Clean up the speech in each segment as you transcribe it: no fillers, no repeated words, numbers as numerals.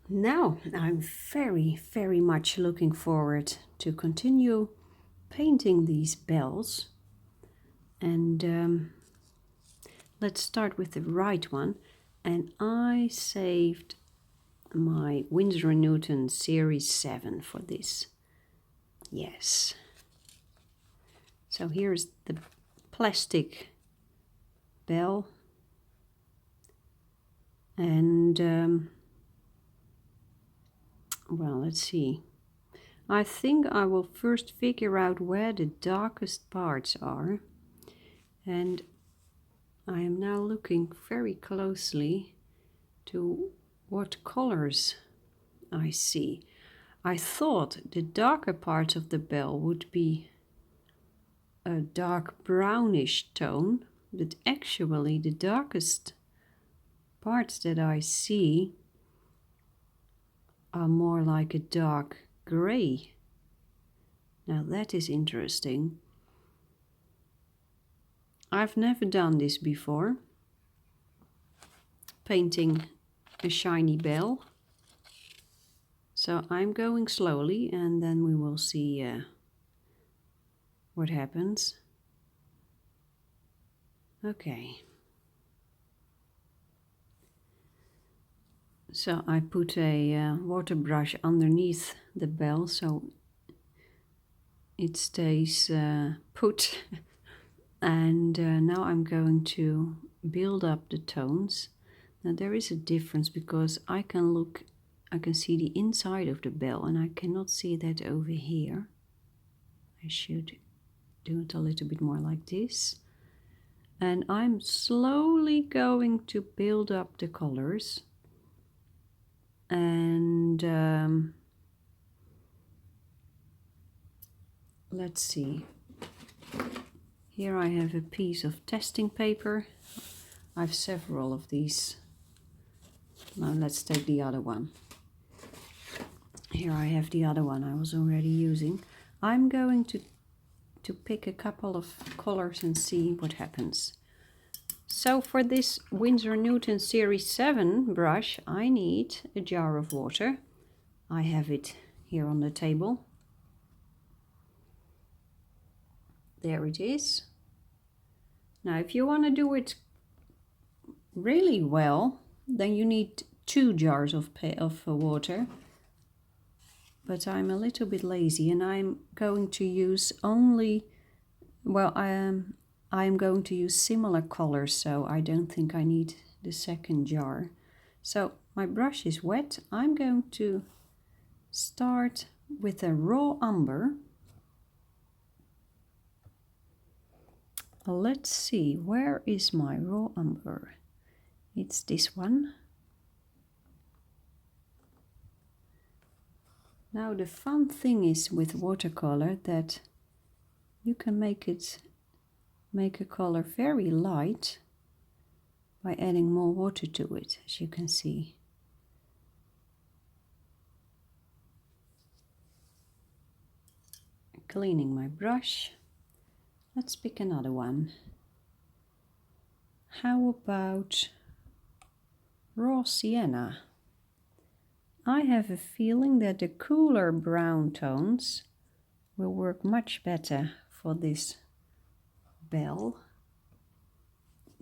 Now I'm very much looking forward to continue painting these bells. And let's start with the right one. And I saved my Winsor & Newton Series 7 for this. Yes. So here's the plastic bell. And well, let's see. I think I will first figure out where the darkest parts are. And I am now looking very closely to what colors I see. I thought the darker part of the bell would be a dark brownish tone, but actually the darkest parts that I see are more like a dark gray. Now that is interesting. I've never done this before, painting a shiny bell. So I'm going slowly and then we will see what happens. Okay. So I put a water brush underneath the bell so it stays put. And now I'm going to build up the tones. Now there is a difference because I can see the inside of the bell and I cannot see that over here. I should do it a little bit more like this. And I'm slowly going to build up the colors. And let's see. Here I have a piece of testing paper. I have several of these. Now let's take the other one. Here I have the other one I was already using. I'm going to pick a couple of colors and see what happens. So for this Winsor & Newton Series 7 brush, I need a jar of water. I have it here on the table. There it is. Now if you want to do it really well, then you need 2 jars of water. But I'm a little bit lazy and I'm going to use only, well, I'm going to use similar colors, so I don't think I need the second jar. So my brush is wet. I'm going to start with a raw umber. Let's see, where is my raw umber? It's this one. Now the fun thing is with watercolor that you can make a color very light by adding more water to it, as you can see. Cleaning my brush. Let's pick another one. How about raw sienna? I have a feeling that the cooler brown tones will work much better for this bell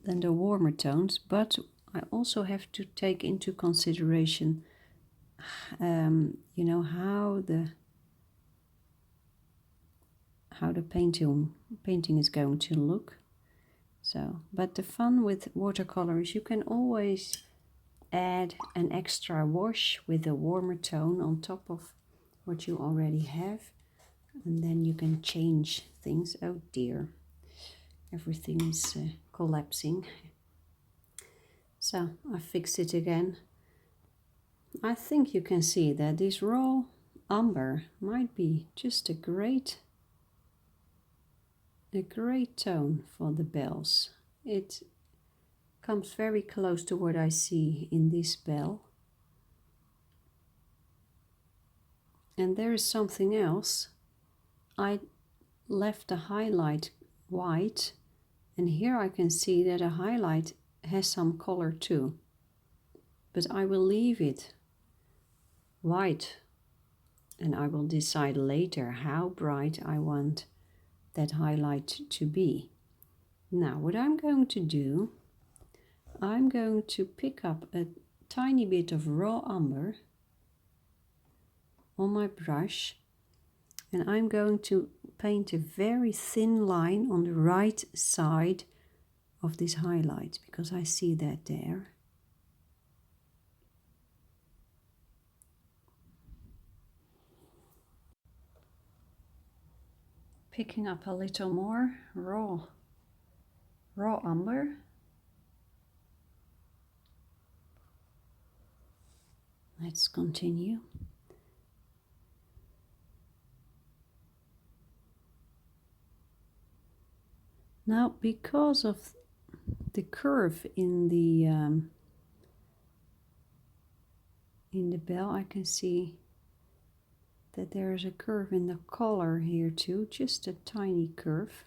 than the warmer tones, but I also have to take into consideration you know, how the painting is going to look. So, but the fun with watercolor is you can always add an extra wash with a warmer tone on top of what you already have, and then you can change things. Oh dear, everything is collapsing. So I fixed it again. I think you can see that this raw umber might be just a great tone for the bells. It comes very close to what I see in this bell. And there is something else. I left the highlight white, and here I can see that a highlight has some color too. But I will leave it white, and I will decide later how bright I want that highlight to be. Now what I'm going to do, I'm going to pick up a tiny bit of raw umber on my brush, and I'm going to paint a very thin line on the right side of this highlight, because I see that there. Picking up a little more raw umber. Let's continue. Now, because of the curve in the bell, I can see that there is a curve in the color here too, just a tiny curve.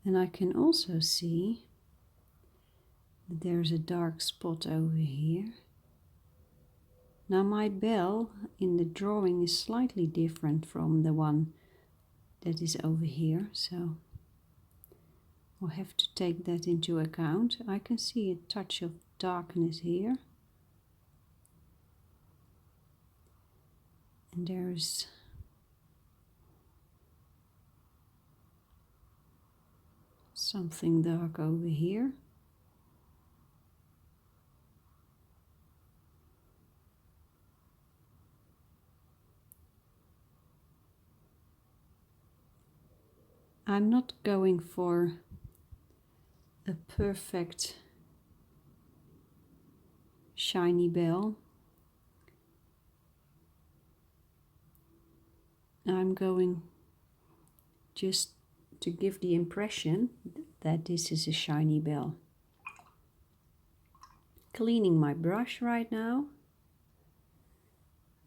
And I can also see that there's a dark spot over here. Now my bell in the drawing is slightly different from the one that is over here, so I'll have to take that into account. I can see a touch of darkness here. And there's something dark over here. I'm not going for a perfect shiny bell. I'm going just to give the impression that this is a shiny bell. Cleaning my brush right now.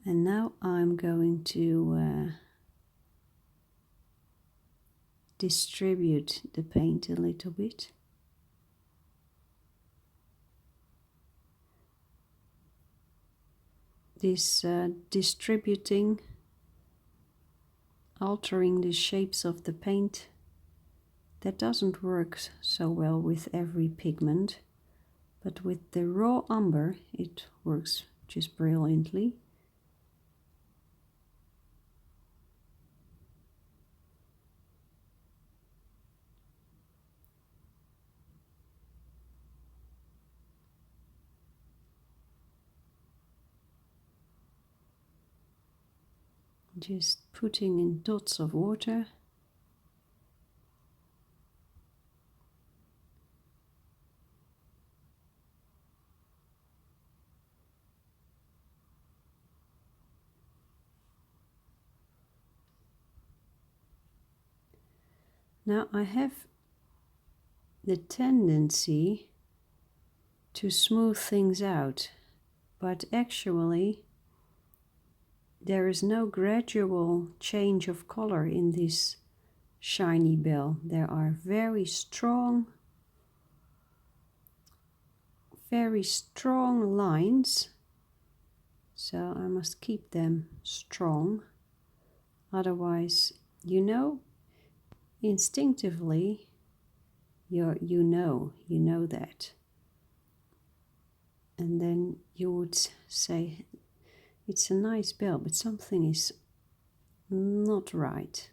And now I'm going to distribute the paint a little bit. This distributing, altering the shapes of the paint, that doesn't work so well with every pigment, but with the raw umber it works just brilliantly. Just putting in dots of water. Now I have the tendency to smooth things out, but actually there is no gradual change of color in this shiny bell. There are very strong lines, so I must keep them strong. Otherwise, you know, instinctively, you know that. And then you would say, it's a nice bell, but something is not right.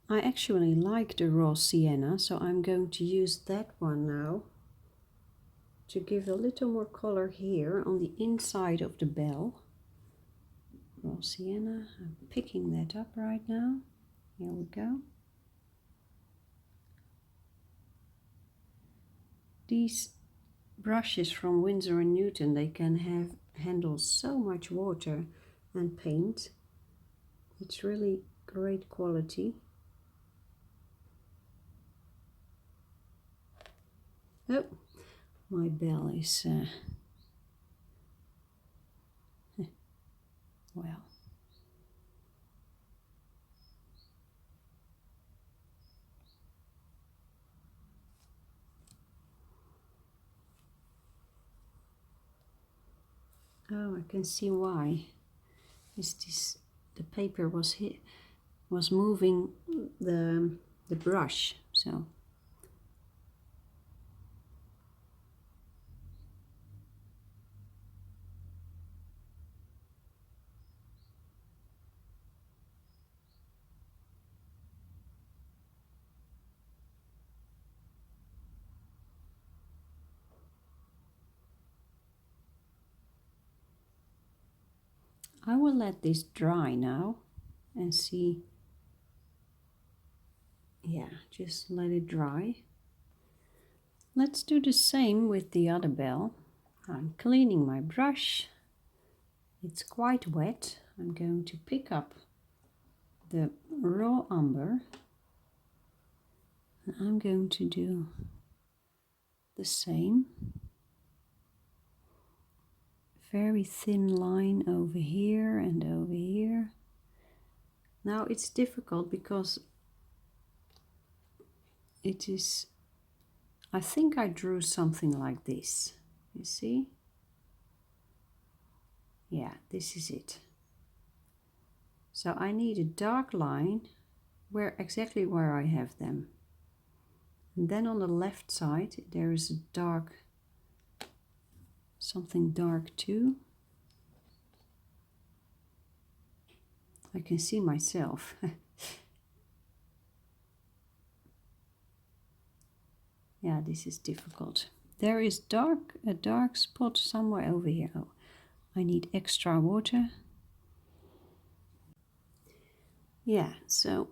I actually like the raw sienna, so I'm going to use that one now to give a little more color here on the inside of the bell. Raw sienna, I'm picking that up right now. Here we go. These brushes from Winsor & Newton, they can handle so much water and paint. It's really great quality. Oh, my bell is well. Oh, I can see why. The paper was moving the brush, so. I will let this dry now and see. Yeah, just let it dry. Let's do the same with the other bell. I'm cleaning my brush. It's quite wet. I'm going to pick up the raw umber and I'm going to do the same. Very thin line over here and over here. Now it's difficult because it is, I think I drew something like this. You see? Yeah, this is it. So I need a dark line exactly where I have them. And then on the left side there is a dark, something dark too. I can see myself. Yeah, this is difficult. There is a dark spot somewhere over here. Oh, I need extra water. Yeah, so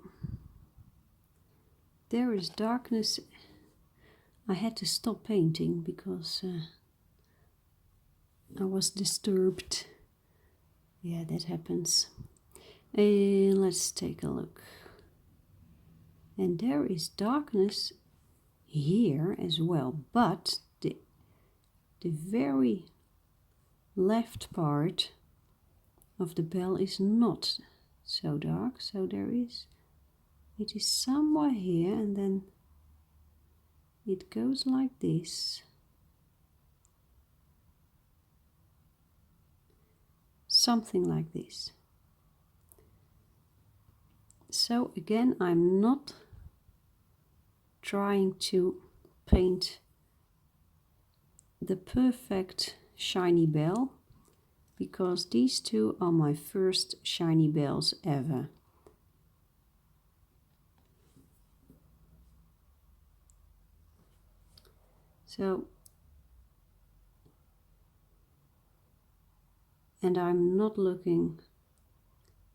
there is darkness. I had to stop painting because I was disturbed. Yeah, that happens. Let's take a look. And there is darkness here as well, but the very left part of the bell is not so dark, so it is somewhere here, and then it goes like this. Something like this. So again, I'm not trying to paint the perfect shiny bell, because these two are my first shiny bells ever. So, and I'm not looking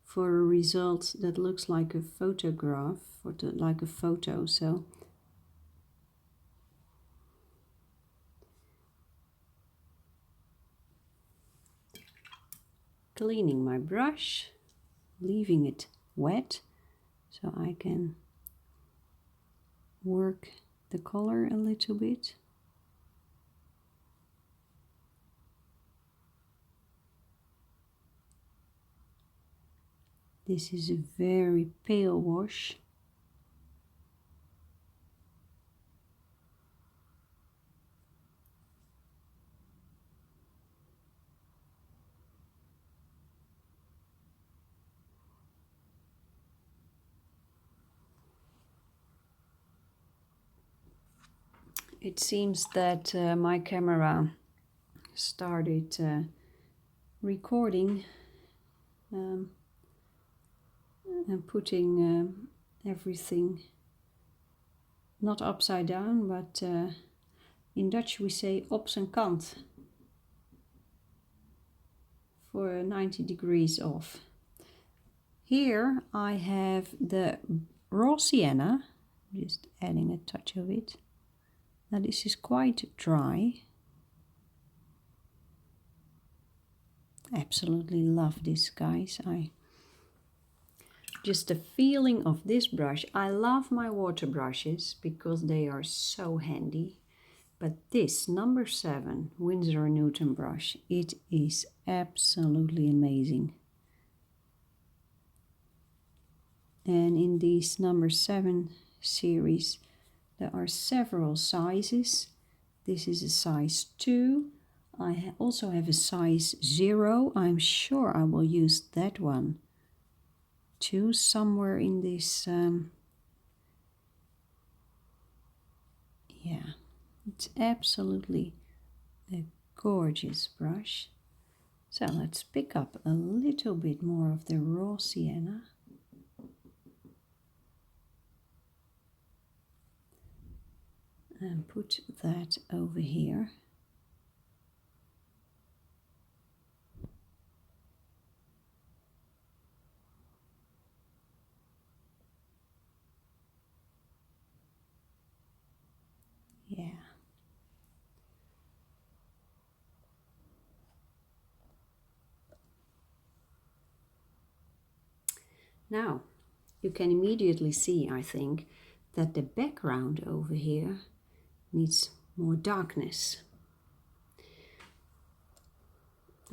for a result that looks like a photograph, or like a photo, so cleaning my brush, leaving it wet so I can work the color a little bit. This is a very pale wash. It seems that my camera started recording and putting everything not upside down, but in Dutch we say op zijn kant, for 90 degrees off. Here I have the raw sienna, just adding a touch of it. Now this is quite dry, Absolutely love this, guys. Just the feeling of this brush. I love my water brushes because they are so handy. But this number 7 Winsor & Newton brush, it is absolutely amazing. And in this number 7 series, there are several sizes. This is a size 2. I also have a size 0. I'm sure I will use that one too, somewhere in this. Yeah, it's absolutely a gorgeous brush. So let's pick up a little bit more of the raw sienna. And put that over here. Yeah. Now, you can immediately see, I think, that the background over here needs more darkness.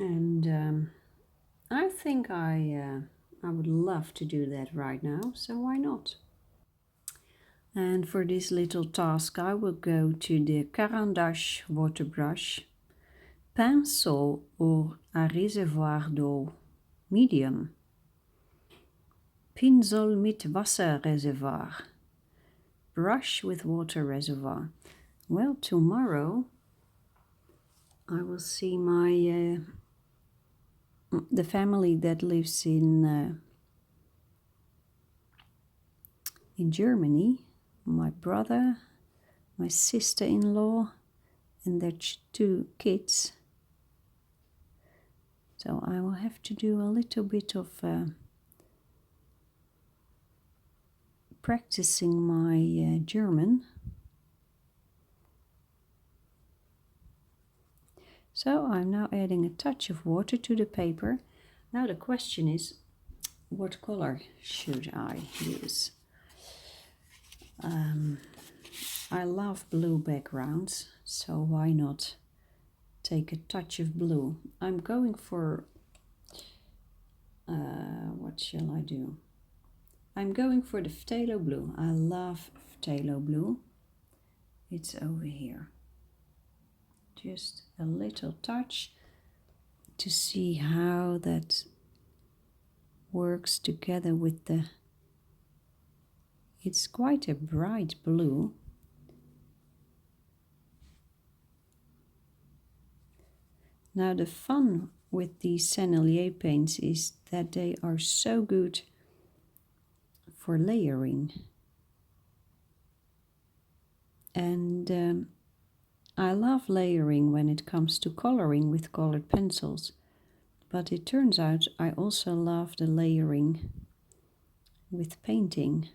And I think I would love to do that right now, so why not? And for this little task, I will go to the Caran water brush, Pinceau or à réservoir d'eau, medium, Pinsel mit Wasserreservoir, brush with water reservoir. Well, tomorrow I will see my the family that lives in Germany. My brother, my sister-in-law, and their 2 kids. So I will have to do a little bit of practicing my German. So I'm now adding a touch of water to the paper. Now the question is, what color should I use? I love blue backgrounds, so why not take a touch of blue? I'm going for, what shall I do? I'm going for the phthalo blue. I love phthalo blue. It's over here. Just a little touch to see how that works together with the... It's quite a bright blue. Now the fun with these Sennelier paints is that they are so good for layering. And I love layering when it comes to coloring with colored pencils. But it turns out I also love the layering with painting.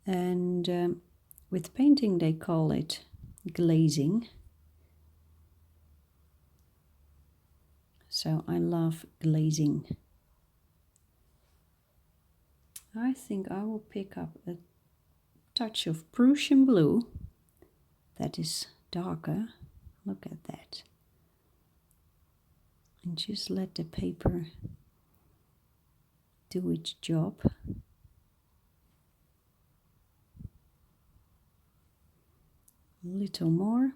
And with painting they call it glazing. So I love glazing. I think I will pick up a touch of Prussian blue. That is darker. Look at that. And just let the paper do its job. A little more.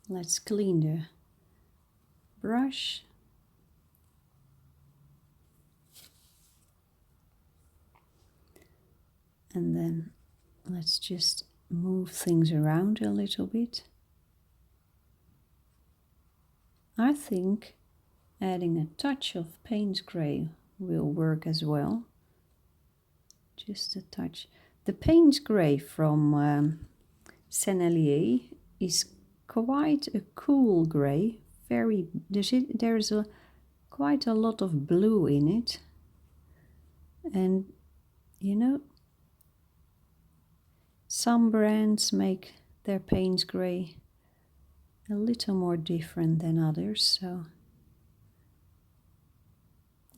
Let's clean the brush. And then let's just move things around a little bit. I think adding a touch of Payne's Grey will work as well. Just a touch. The Payne's Grey from Sennelier is quite a cool grey. There's quite a lot of blue in it, and you know, some brands make their Payne's Grey a little more different than others. So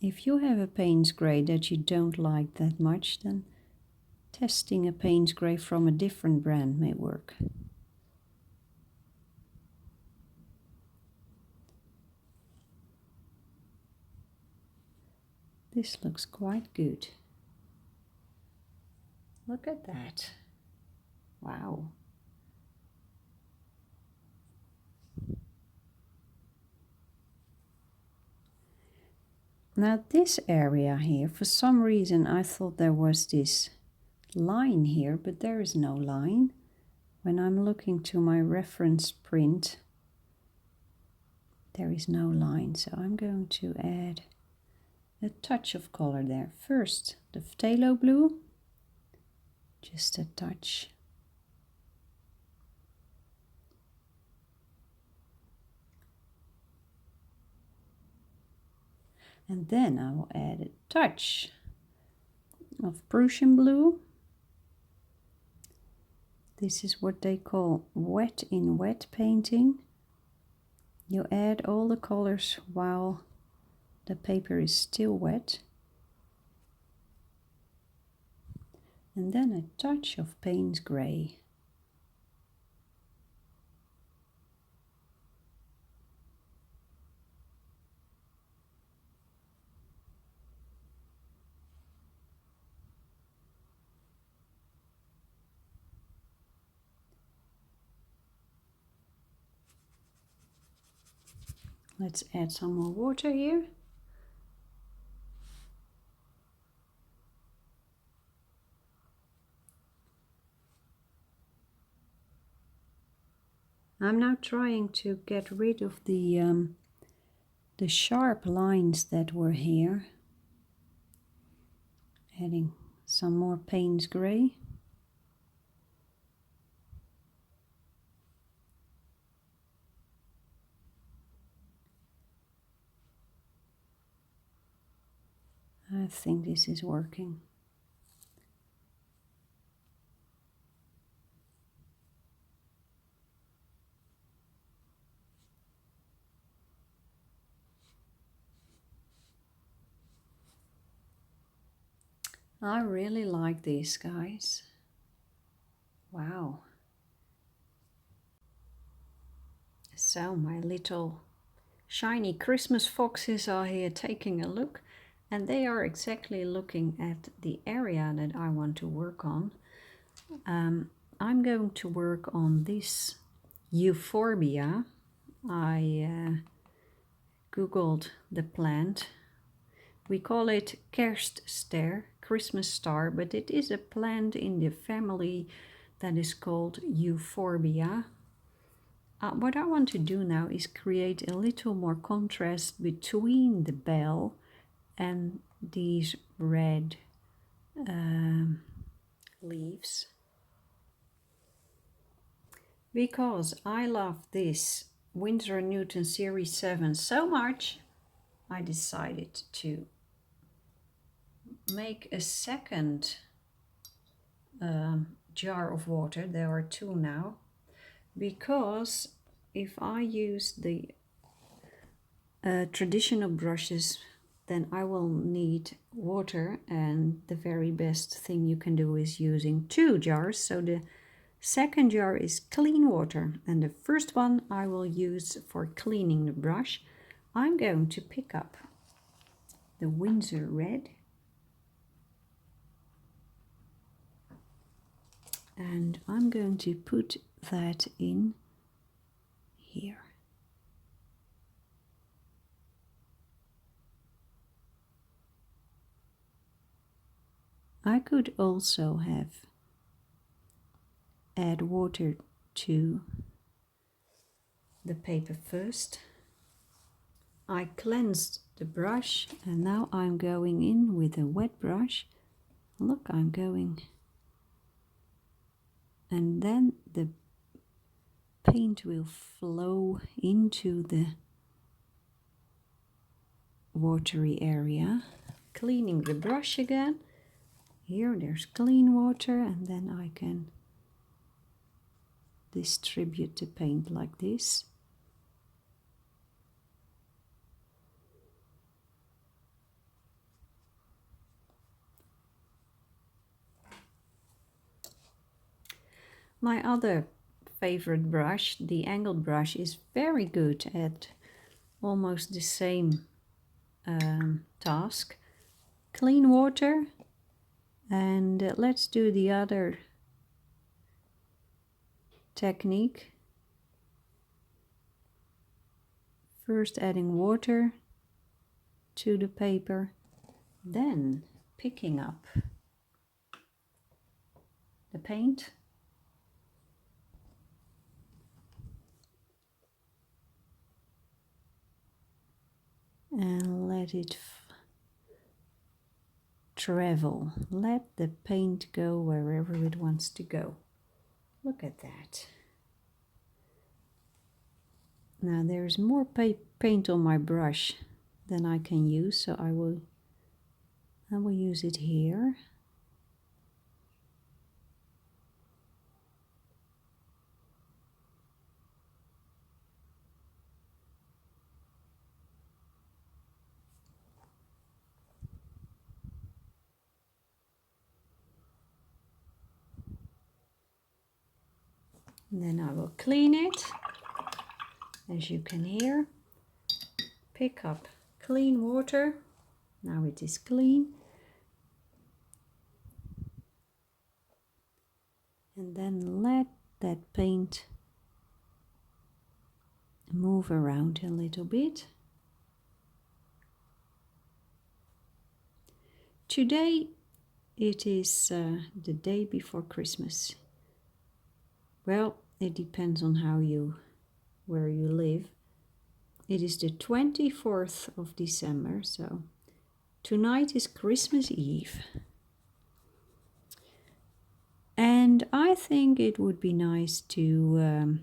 if you have a Payne's Grey that you don't like that much, then testing a Payne's Grey from a different brand may work. This looks quite good. Look at that. Wow. Now this area here, for some reason I thought there was this line here, but there is no line. When I'm looking to my reference print, there is no line, so I'm going to add a touch of color there. First, the phthalo blue, just a touch. And then I will add a touch of Prussian blue. This is what they call wet in wet painting. You add all the colors while the paper is still wet. And then a touch of Payne's Grey. Let's add some more water here. I'm now trying to get rid of the sharp lines that were here. Adding some more Payne's Grey. I think this is working. I really like this, guys. Wow. So my little shiny Christmas foxes are here taking a look, and they are exactly looking at the area that I want to work on. I'm going to work on this euphorbia. I googled the plant. We call it Kerstster, Christmas star, but it is a plant in the family that is called euphorbia. What I want to do now is create a little more contrast between the bell and these red leaves. Because I love this Winsor & Newton Series 7 so much, I decided to make a second jar of water. There are two now, because if I use the traditional brushes, then I will need water, and the very best thing you can do is using two jars. So the second jar is clean water, and the first one I will use for cleaning the brush. I'm going to pick up the Winsor Red, and I'm going to put that in here. I could also add water to the paper first, I cleansed the brush and now I'm going in with a wet brush. Look, I'm going, and then the paint will flow into the watery area. Cleaning the brush again. Here there's clean water, and then I can distribute the paint like this. My other favorite brush, the angled brush, is very good at almost the same task. Clean water, and let's do the other technique. First adding water to the paper, then picking up the paint and let it travel. Let the paint go wherever it wants to go. Look at that. Now there's more paint on my brush than I can use, so I will use it here. And then I will clean it, as you can hear. Pick up clean water. Now it is clean. And then let that paint move around a little bit. Today it is the day before Christmas. Well, it depends on where you live. It is the 24th of December, so tonight is Christmas Eve. And I think it would be nice to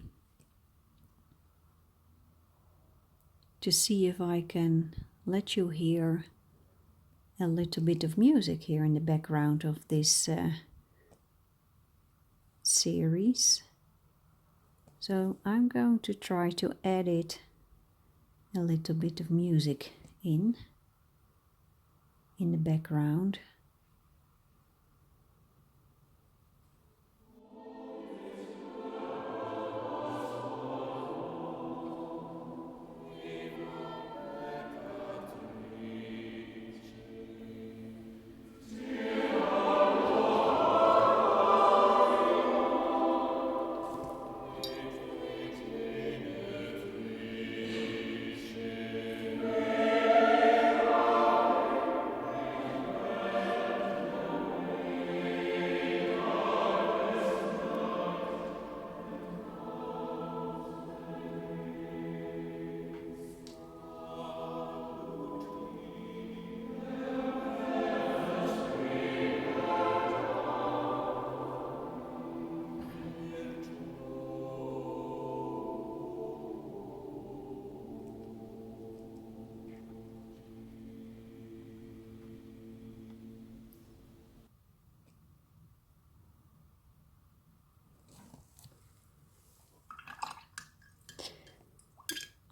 see if I can let you hear a little bit of music here in the background of this series. So I'm going to try to edit a little bit of music in the background.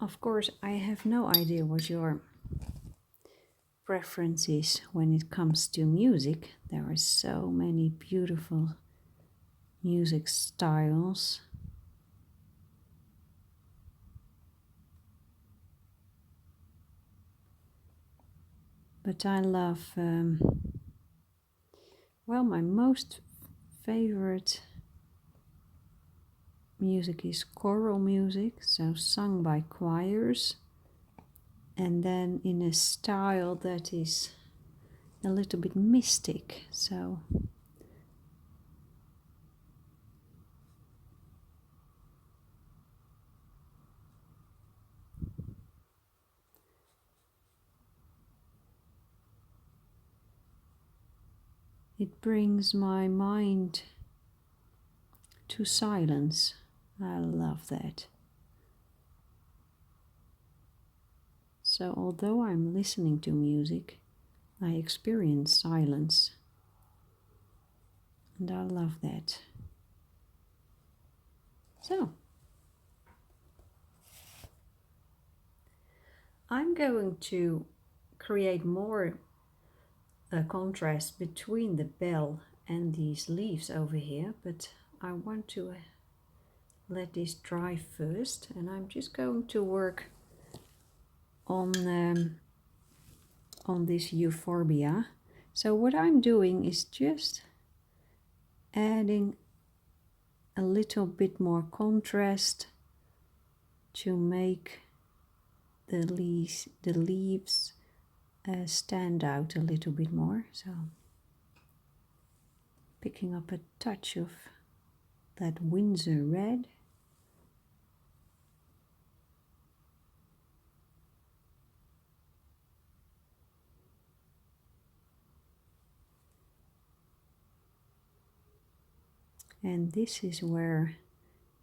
Of course, I have no idea what your preference is when it comes to music. There are so many beautiful music styles. But I love, well, my most favorite music is choral music, so sung by choirs, and then in a style that is a little bit mystic. So It brings my mind to silence. I love that. So although I'm listening to music, I experience silence. And I love that. So, I'm going to create more contrast between the bell and these leaves over here, but I want to let this dry first, and I'm just going to work on this euphorbia. So what I'm doing is just adding a little bit more contrast to make the leaves stand out a little bit more. So picking up a touch of that Windsor red. And this is where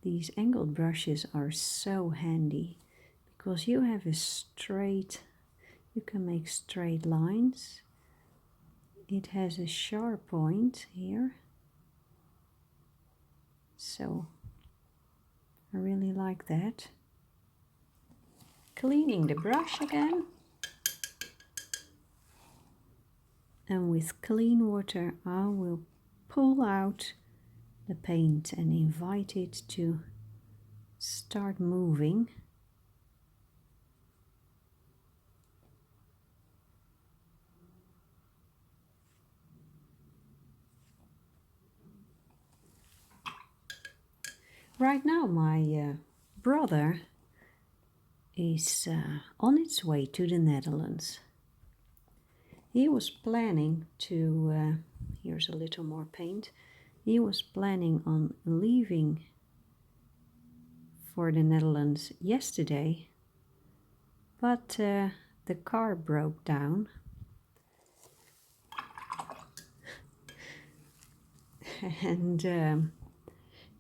these angled brushes are so handy, because you have a straight, you can make straight lines. It has a sharp point here, so I really like that. Cleaning the brush again, and with clean water I will pull out the paint and invite it to start moving. Right now my brother is on its way to the Netherlands. He was planning to, here's a little more paint, he was planning on leaving for the Netherlands yesterday, but the car broke down and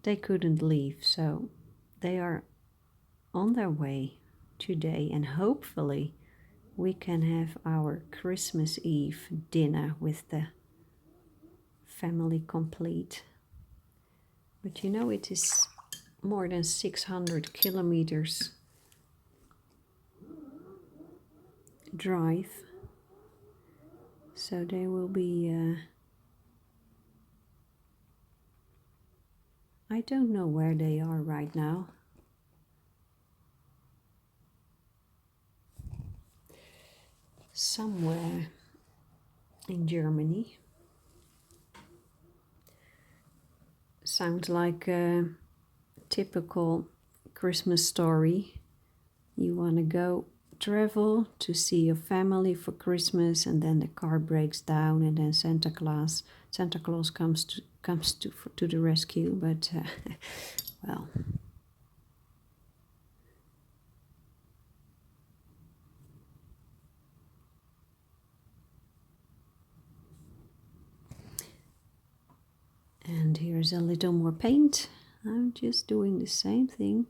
they couldn't leave, so they are on their way today, and hopefully we can have our Christmas Eve dinner with the family complete. But you know, it is more than 600 kilometers drive, so they will be I don't know where they are right now. Somewhere in Germany. Sounds like a typical Christmas story. You want to go travel to see your family for Christmas, and then the car breaks down, and then Santa Claus comes to the rescue. But well, and here's a little more paint. I'm just doing the same thing.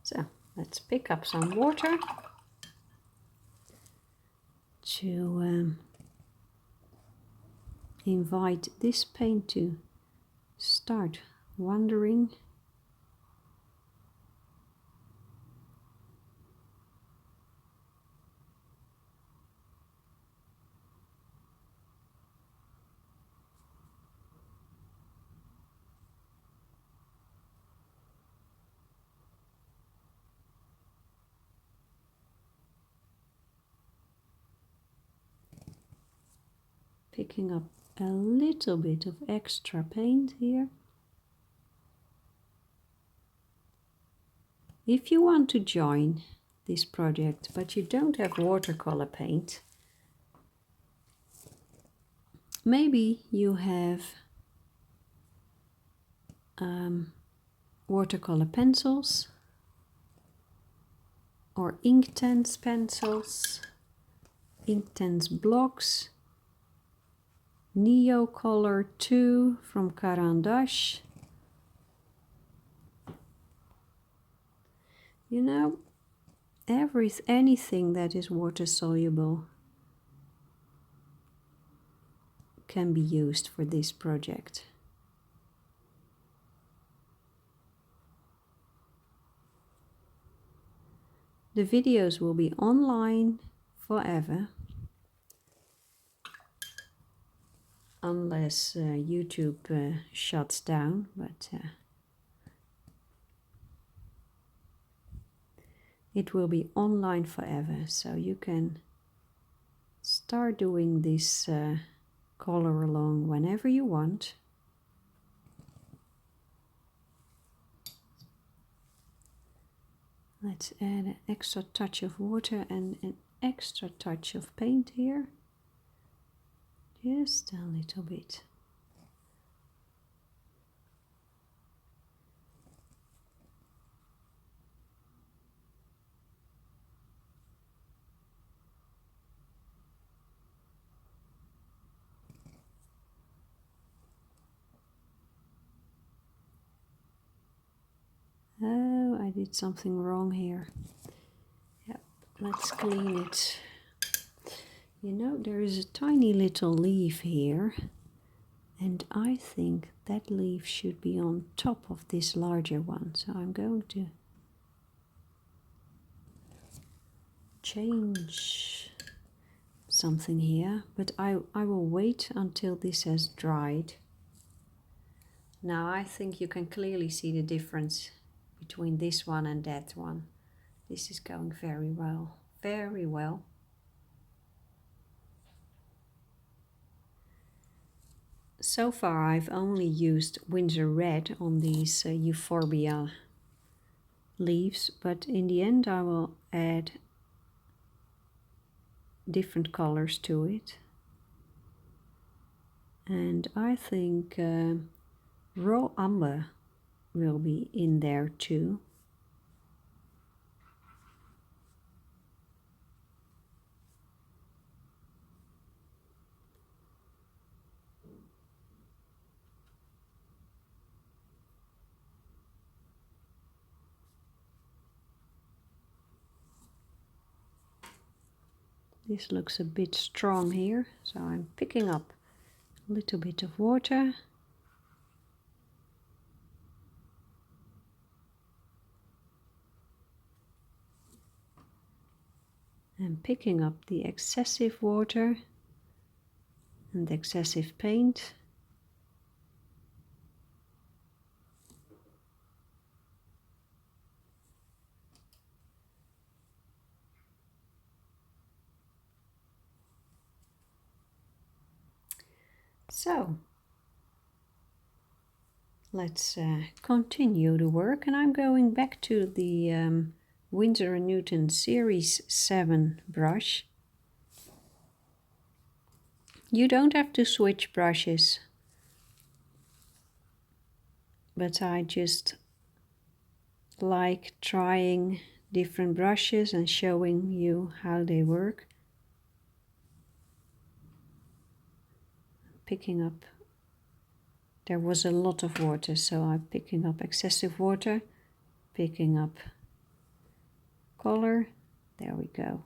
So let's pick up some water to invite this paint to start wandering. Picking up a little bit of extra paint here. If you want to join this project but you don't have watercolor paint, maybe you have watercolor pencils or Inktense pencils, Inktense blocks, Neocolor 2 from Caran. You know, anything that is water soluble can be used for this project. The videos will be online forever, unless YouTube shuts down, but it will be online forever, so you can start doing this color along whenever you want. Let's add an extra touch of water and an extra touch of paint here. Just a little bit. Oh, I did something wrong here. Yep, let's clean it. You know, there is a tiny little leaf here, and I think that leaf should be on top of this larger one. So I'm going to change something here, but I will wait until this has dried. Now I think you can clearly see the difference between this one and that one. This is going very well, very well. So far I've only used Windsor Red on these euphorbia leaves, but in the end I will add different colors to it. And I think raw umber will be in there too. This looks a bit strong here, so I'm picking up a little bit of water. And picking up the excessive water and excessive paint. So let's continue the work, and I'm going back to the Winsor & Newton Series 7 brush. You don't have to switch brushes, but I just like trying different brushes and showing you how they work. Picking up, there was a lot of water, so I'm picking up excessive water, picking up color. There we go.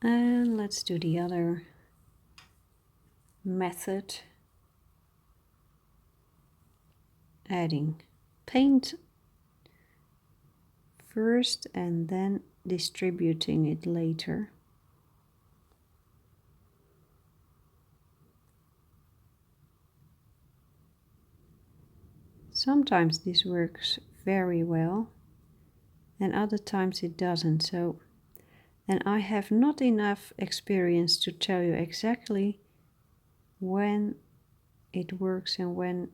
And let's do the other method. Adding paint first and then distributing it later. Sometimes this works very well and other times it doesn't. So, and I have not enough experience to tell you exactly when it works and when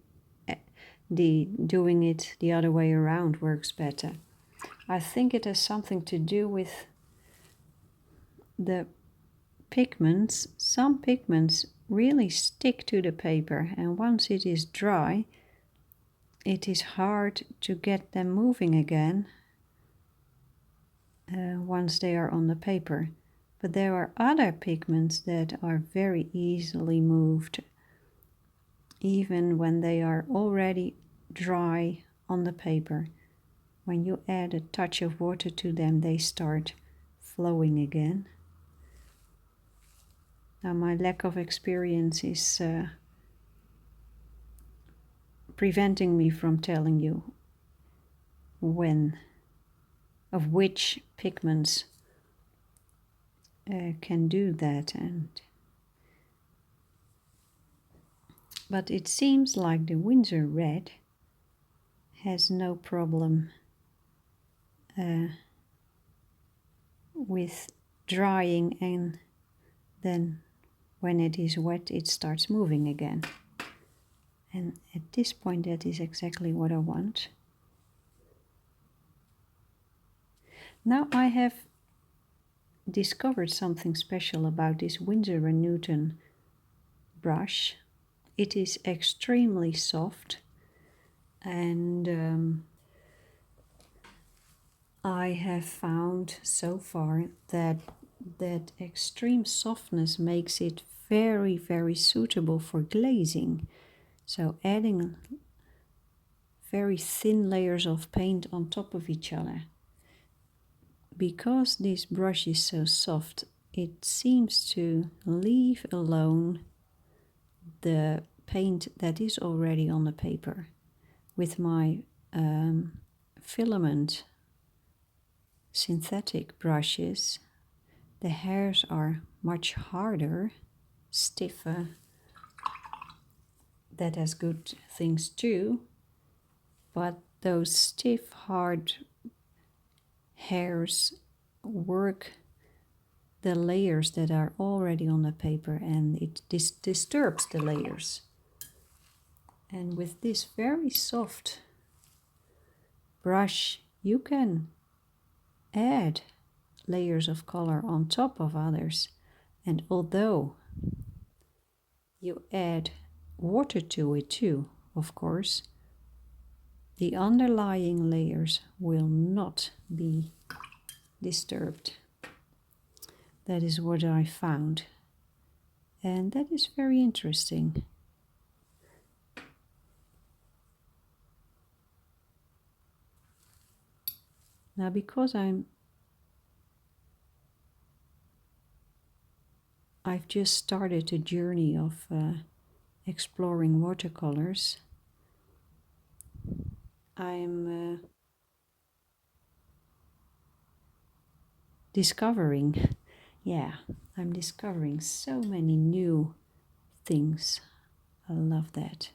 doing it the other way around works better. I think it has something to do with the pigments. Some pigments really stick to the paper, and once it is dry, it is hard to get them moving again once they are on the paper. But there are other pigments that are very easily moved, even when they are already dry on the paper. When you add a touch of water to them, they start flowing again. Now my lack of experience is preventing me from telling you of which pigments can do that, but it seems like the Windsor Red has no problem with drying, and then when it is wet it starts moving again. And at this point that is exactly what I want. Now I have discovered something special about this Winsor & Newton brush. It is extremely soft, and I have found so far that that extreme softness makes it very, very suitable for glazing. So adding very thin layers of paint on top of each other. Because this brush is so soft, it seems to leave alone the paint that is already on the paper. With my filament synthetic brushes, the hairs are much harder, stiffer. That has good things too, but those stiff, hard hairs work the layers that are already on the paper, and it disturbs the layers. And with this very soft brush you can add layers of color on top of others, and although you add water to it too, of course, the underlying layers will not be disturbed. That is what I found, and that is very interesting. Now, because I've just started a journey of exploring watercolors, I'm discovering, I'm discovering so many new things. I love that.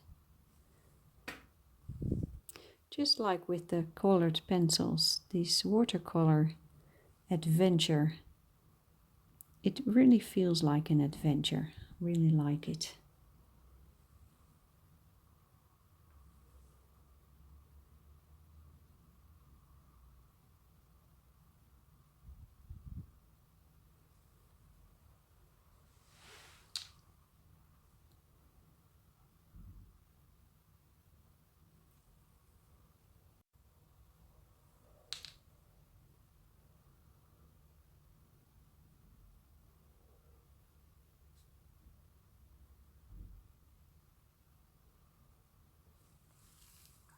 Just like with the colored pencils, this watercolor adventure, it really feels like an adventure. Really like it.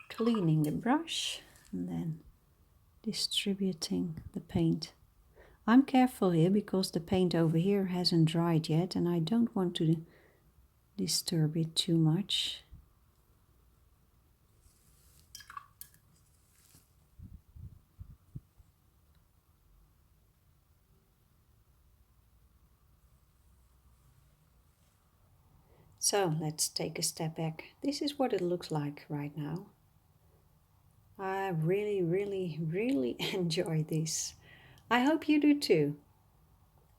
Cleaning the brush and then distributing the paint. I'm careful here because the paint over here hasn't dried yet and I don't want to disturb it too much. So let's take a step back. This is what it looks like right now. I really enjoy this. I hope you do too.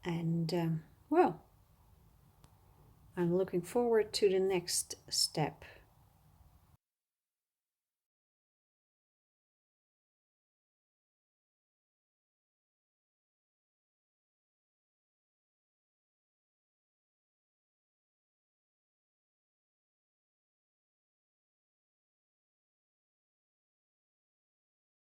And well, I'm looking forward to the next step.